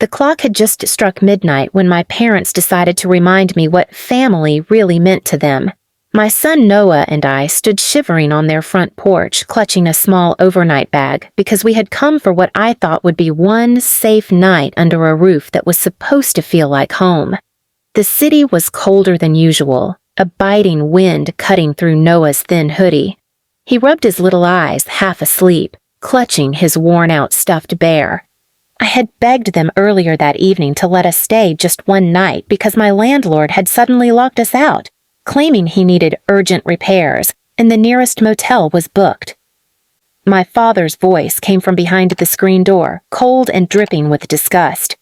The clock had just struck midnight when my parents decided to remind me what family really meant to them. My son Noah and I stood shivering on their front porch, clutching a small overnight bag, because we had come for what I thought would be one safe night under a roof that was supposed to feel like home. The city was colder than usual, a biting wind cutting through Noah's thin hoodie. He rubbed his little eyes, half asleep, clutching his worn-out stuffed bear. I had begged them earlier that evening to let us stay just one night because my landlord had suddenly locked us out, claiming he needed urgent repairs, and the nearest motel was booked. My father's voice came from behind the screen door, cold and dripping with disgust.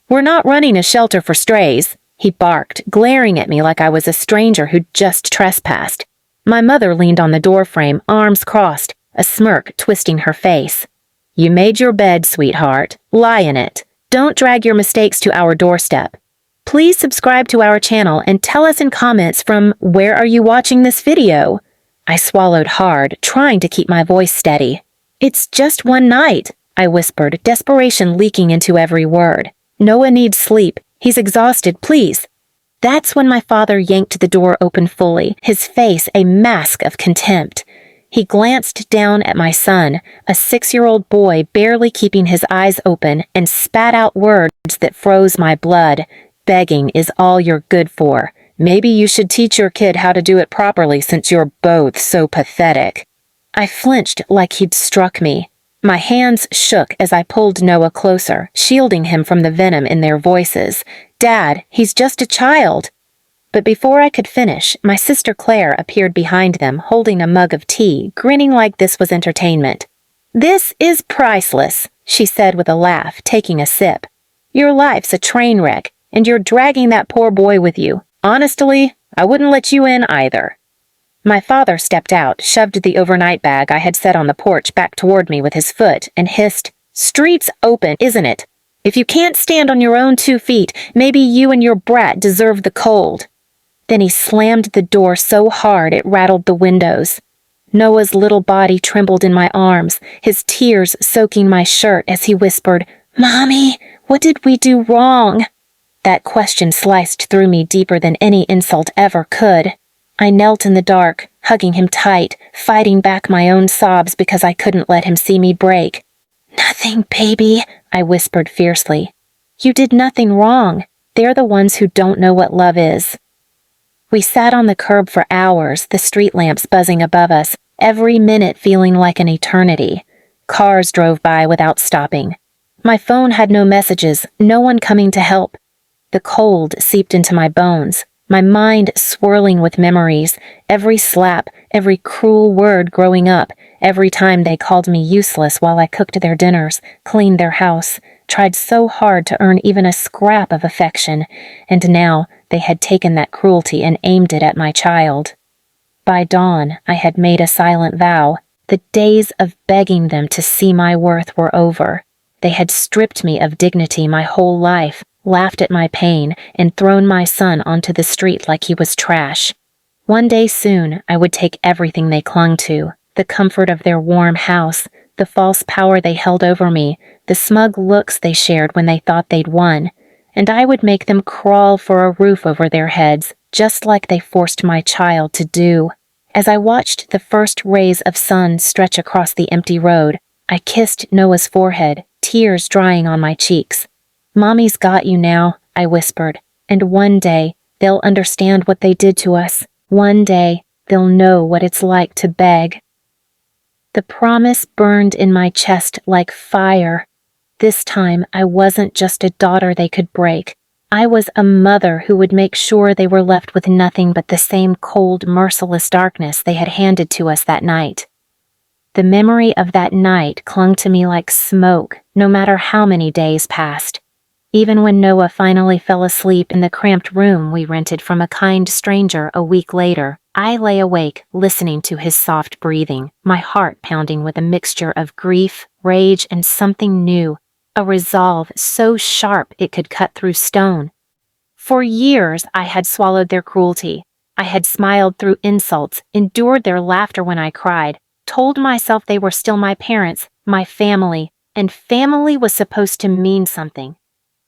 "We're not running a shelter for strays," he barked, glaring at me like I was a stranger who'd just trespassed. My mother leaned on the doorframe, arms crossed, a smirk twisting her face. "You made your bed, sweetheart. Lie in it. Don't drag your mistakes to our doorstep. Please subscribe to our channel and tell us in comments from where are you watching this video?" I swallowed hard, trying to keep my voice steady. "It's just one night," I whispered, desperation leaking into every word. "Noah needs sleep. He's exhausted, please." That's when my father yanked the door open fully, his face a mask of contempt. He glanced down at my son, a 6-year-old boy barely keeping his eyes open, and spat out words that froze my blood. "Begging is all you're good for. Maybe you should teach your kid how to do it properly since you're both so pathetic." I flinched like he'd struck me. My hands shook as I pulled Noah closer, shielding him from the venom in their voices. "Dad, he's just a child." But before I could finish, my sister Claire appeared behind them, holding a mug of tea, grinning like this was entertainment. "This is priceless," she said with a laugh, taking a sip. "Your life's a train wreck, and you're dragging that poor boy with you. Honestly, I wouldn't let you in either." My father stepped out, shoved the overnight bag I had set on the porch back toward me with his foot, and hissed, "Street's open, isn't it? If you can't stand on your own 2 feet, maybe you and your brat deserve the cold." Then he slammed the door so hard it rattled the windows. Noah's little body trembled in my arms, his tears soaking my shirt as he whispered, "Mommy, what did we do wrong?" That question sliced through me deeper than any insult ever could. I knelt in the dark, hugging him tight, fighting back my own sobs because I couldn't let him see me break. "Nothing, baby," I whispered fiercely. "You did nothing wrong. They're the ones who don't know what love is." We sat on the curb for hours, the street lamps buzzing above us, every minute feeling like an eternity. Cars drove by without stopping. My phone had no messages, no one coming to help. The cold seeped into my bones, my mind swirling with memories, every slap, every cruel word growing up, every time they called me useless while I cooked their dinners, cleaned their house, tried so hard to earn even a scrap of affection, and now they had taken that cruelty and aimed it at my child. By dawn, I had made a silent vow. The days of begging them to see my worth were over. They had stripped me of dignity my whole life, laughed at my pain, and thrown my son onto the street like he was trash. One day soon, I would take everything they clung to, the comfort of their warm house, the false power they held over me, the smug looks they shared when they thought they'd won, and I would make them crawl for a roof over their heads, just like they forced my child to do. As I watched the first rays of sun stretch across the empty road, I kissed Noah's forehead, tears drying on my cheeks. "Mommy's got you now," I whispered, "and one day they'll understand what they did to us. One day they'll know what it's like to beg." The promise burned in my chest like fire. This time, I wasn't just a daughter they could break. I was a mother who would make sure they were left with nothing but the same cold, merciless darkness they had handed to us that night. The memory of that night clung to me like smoke, no matter how many days passed. Even when Noah finally fell asleep in the cramped room we rented from a kind stranger a week later, I lay awake listening to his soft breathing, my heart pounding with a mixture of grief, rage, and something new, a resolve so sharp it could cut through stone. For years, I had swallowed their cruelty. I had smiled through insults, endured their laughter when I cried, told myself they were still my parents, my family, and family was supposed to mean something.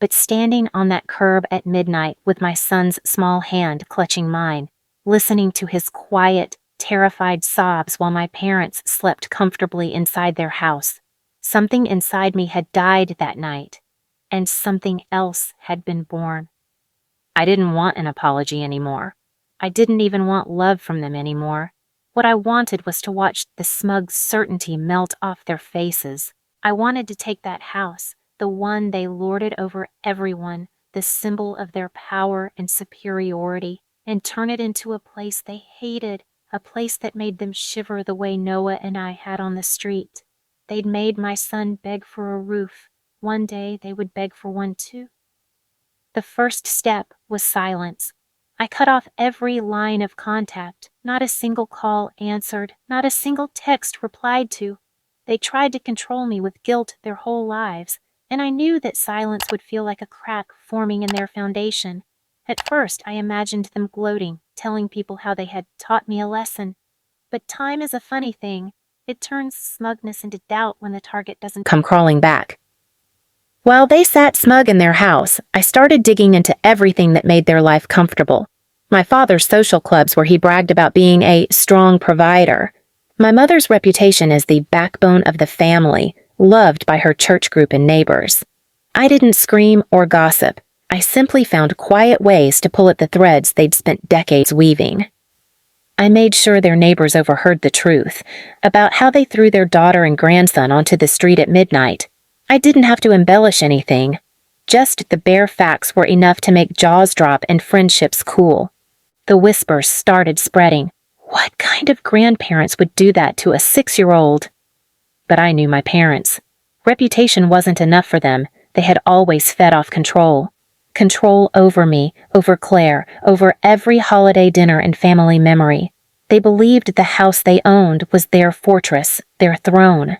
but standing on that curb at midnight with my son's small hand clutching mine, listening to his quiet, terrified sobs while my parents slept comfortably inside their house, something inside me had died that night, and something else had been born. I didn't want an apology anymore. I didn't even want love from them anymore. What I wanted was to watch the smug certainty melt off their faces. I wanted to take that house, the one they lorded over everyone, the symbol of their power and superiority, and turn it into a place they hated, a place that made them shiver the way Noah and I had on the street. They'd made my son beg for a roof. One day they would beg for one too. The first step was silence. I cut off every line of contact. Not a single call answered, not a single text replied to. They tried to control me with guilt their whole lives, and I knew that silence would feel like a crack forming in their foundation. At first, I imagined them gloating, telling people how they had taught me a lesson. But time is a funny thing. It turns smugness into doubt when the target doesn't come crawling back. While they sat smug in their house, I started digging into everything that made their life comfortable. My father's social clubs where he bragged about being a strong provider. My mother's reputation as the backbone of the family, loved by her church group and neighbors. I didn't scream or gossip. I simply found quiet ways to pull at the threads they'd spent decades weaving. I made sure their neighbors overheard the truth about how they threw their daughter and grandson onto the street at midnight. I didn't have to embellish anything. Just the bare facts were enough to make jaws drop and friendships cool. The whispers started spreading. What kind of grandparents would do that to a 6-year-old? But I knew my parents. Reputation wasn't enough for them. They had always fed off control. Control over me, over Claire, over every holiday dinner and family memory. They believed the house they owned was their fortress, their throne.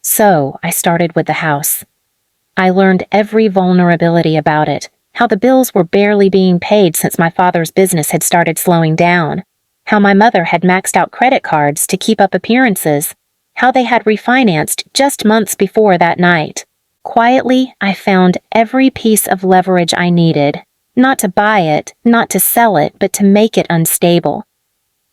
So I started with the house. I learned every vulnerability about it, how the bills were barely being paid since my father's business had started slowing down, how my mother had maxed out credit cards to keep up appearances, how they had refinanced just months before that night. Quietly, I found every piece of leverage I needed, not to buy it, not to sell it, but to make it unstable.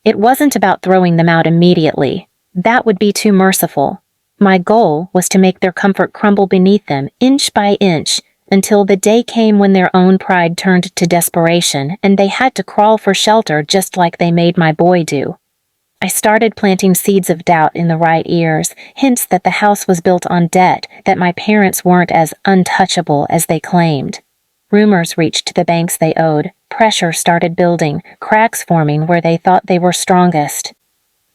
It wasn't about throwing them out immediately. That would be too merciful. My goal was to make their comfort crumble beneath them, inch by inch, until the day came when their own pride turned to desperation, and they had to crawl for shelter just like they made my boy do. I started planting seeds of doubt in the right ears, hints that the house was built on debt, that my parents weren't as untouchable as they claimed. Rumors reached the banks they owed, pressure started building, cracks forming where they thought they were strongest.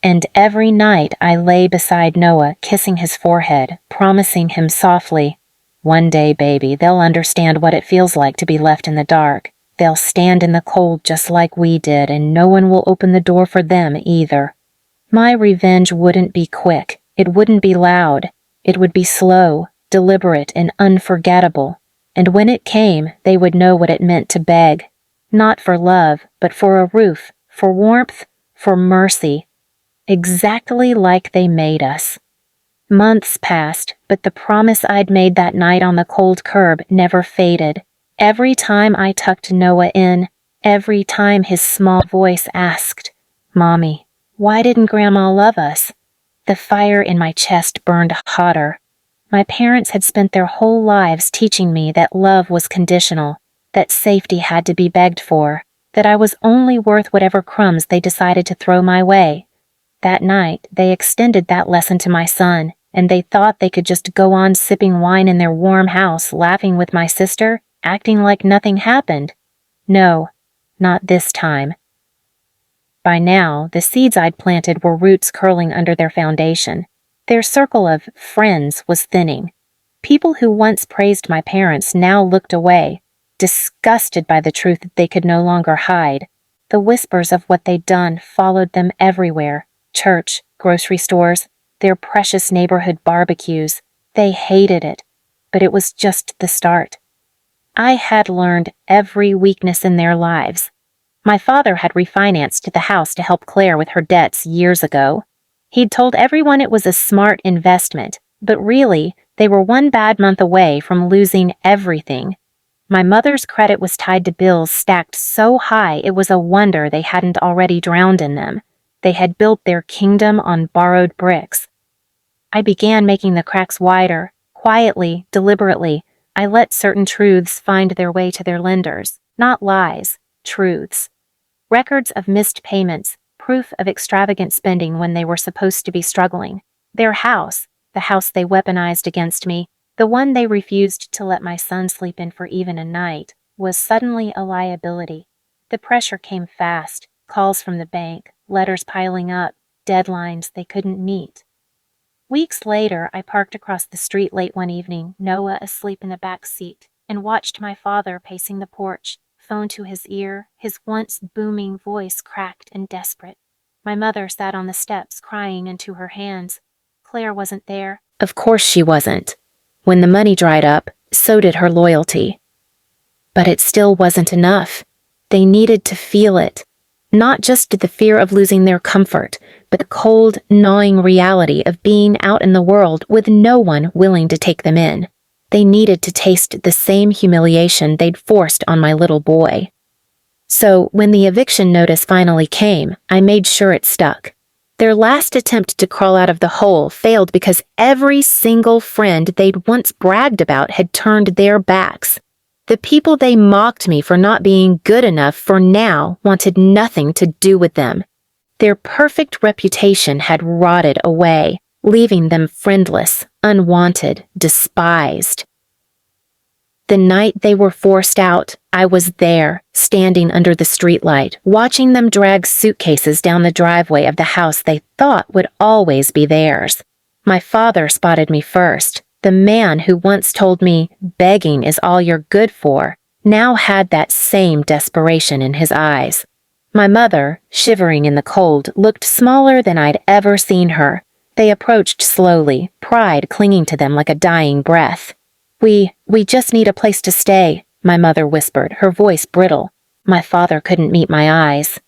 And every night I lay beside Noah, kissing his forehead, promising him softly, "One day, baby, they'll understand what it feels like to be left in the dark. They'll stand in the cold just like we did, and no one will open the door for them either." My revenge wouldn't be quick. It wouldn't be loud. It would be slow, deliberate, and unforgettable. And when it came, they would know what it meant to beg. Not for love, but for a roof, for warmth, for mercy. Exactly like they made us. Months passed, but the promise I'd made that night on the cold curb never faded. Every time I tucked Noah in, every time his small voice asked, "Mommy, why didn't Grandma love us?" the fire in my chest burned hotter. My parents had spent their whole lives teaching me that love was conditional, that safety had to be begged for, that I was only worth whatever crumbs they decided to throw my way. That night, they extended that lesson to my son, and they thought they could just go on sipping wine in their warm house, laughing with my sister, acting like nothing happened. No, not this time. By now, the seeds I'd planted were roots curling under their foundation. Their circle of friends was thinning. People who once praised my parents now looked away, disgusted by the truth that they could no longer hide. The whispers of what they'd done followed them everywhere. Church, grocery stores, their precious neighborhood barbecues. They hated it, but it was just the start. I had learned every weakness in their lives. My father had refinanced the house to help Claire with her debts years ago. He'd told everyone it was a smart investment, but really, they were one bad month away from losing everything. My mother's credit was tied to bills stacked so high it was a wonder they hadn't already drowned in them. They had built their kingdom on borrowed bricks. I began making the cracks wider. Quietly, deliberately, I let certain truths find their way to their lenders. Not lies, truths. Records of missed payments, proof of extravagant spending when they were supposed to be struggling. Their house, the house they weaponized against me, the one they refused to let my son sleep in for even a night, was suddenly a liability. The pressure came fast, calls from the bank, letters piling up, deadlines they couldn't meet. Weeks later, I parked across the street late one evening, Noah asleep in the back seat, and watched my father pacing the porch, phone to his ear, his once booming voice cracked and desperate. My mother sat on the steps, crying into her hands. Claire wasn't there. Of course she wasn't. When the money dried up, so did her loyalty. But it still wasn't enough. They needed to feel it. Not just the fear of losing their comfort, but the cold, gnawing reality of being out in the world with no one willing to take them in. They needed to taste the same humiliation they'd forced on my little boy. So, when the eviction notice finally came, I made sure it stuck. Their last attempt to crawl out of the hole failed because every single friend they'd once bragged about had turned their backs. The people they mocked me for not being good enough for now wanted nothing to do with them. Their perfect reputation had rotted away, leaving them friendless, unwanted, despised. The night they were forced out, I was there, standing under the streetlight, watching them drag suitcases down the driveway of the house they thought would always be theirs. My father spotted me first. The man who once told me begging is all you're good for now had that same desperation in his eyes. My mother, shivering in the cold, looked smaller than I'd ever seen her. They approached slowly, pride clinging to them like a dying breath. We just need a place to stay," my mother whispered, her voice brittle. My father couldn't meet my eyes.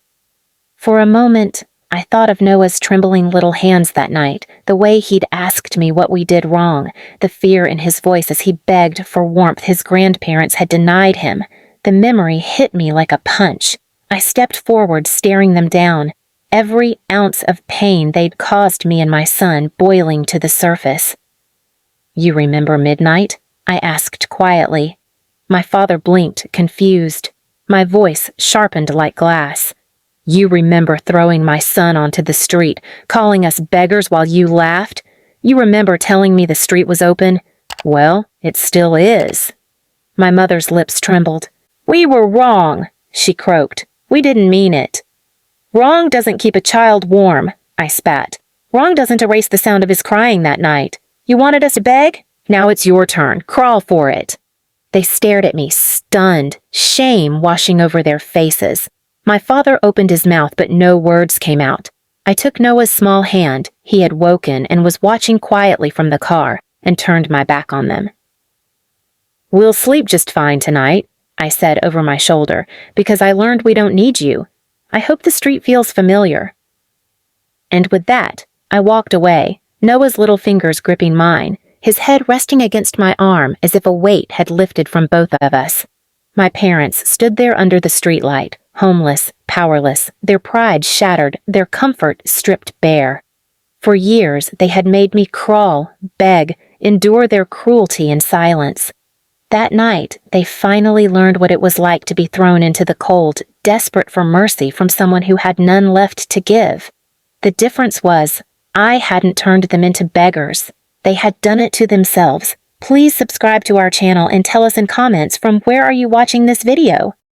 For a moment, I thought of Noah's trembling little hands that night, the way he'd asked me what we did wrong, the fear in his voice as he begged for warmth his grandparents had denied him. The memory hit me like a punch. I stepped forward, staring them down, every ounce of pain they'd caused me and my son boiling to the surface. "You remember midnight?" I asked quietly. My father blinked, confused. My voice sharpened like glass. "You remember throwing my son onto the street, calling us beggars while you laughed? You remember telling me the street was open? Well, it still is." My mother's lips trembled. "We were wrong," she croaked. "We didn't mean it." "Wrong doesn't keep a child warm," I spat. "Wrong doesn't erase the sound of his crying that night. You wanted us to beg? Now it's your turn. Crawl for it." They stared at me, stunned, shame washing over their faces. My father opened his mouth, but no words came out. I took Noah's small hand, he had woken and was watching quietly from the car, and turned my back on them. "We'll sleep just fine tonight," I said over my shoulder, "because I learned we don't need you. I hope the street feels familiar." And with that, I walked away, Noah's little fingers gripping mine, his head resting against my arm as if a weight had lifted from both of us. My parents stood there under the streetlight, homeless, powerless, their pride shattered, their comfort stripped bare. For years, they had made me crawl, beg, endure their cruelty in silence. That night, they finally learned what it was like to be thrown into the cold, desperate for mercy from someone who had none left to give. The difference was, I hadn't turned them into beggars. They had done it to themselves. Please subscribe to our channel and tell us in comments from where are you watching this video.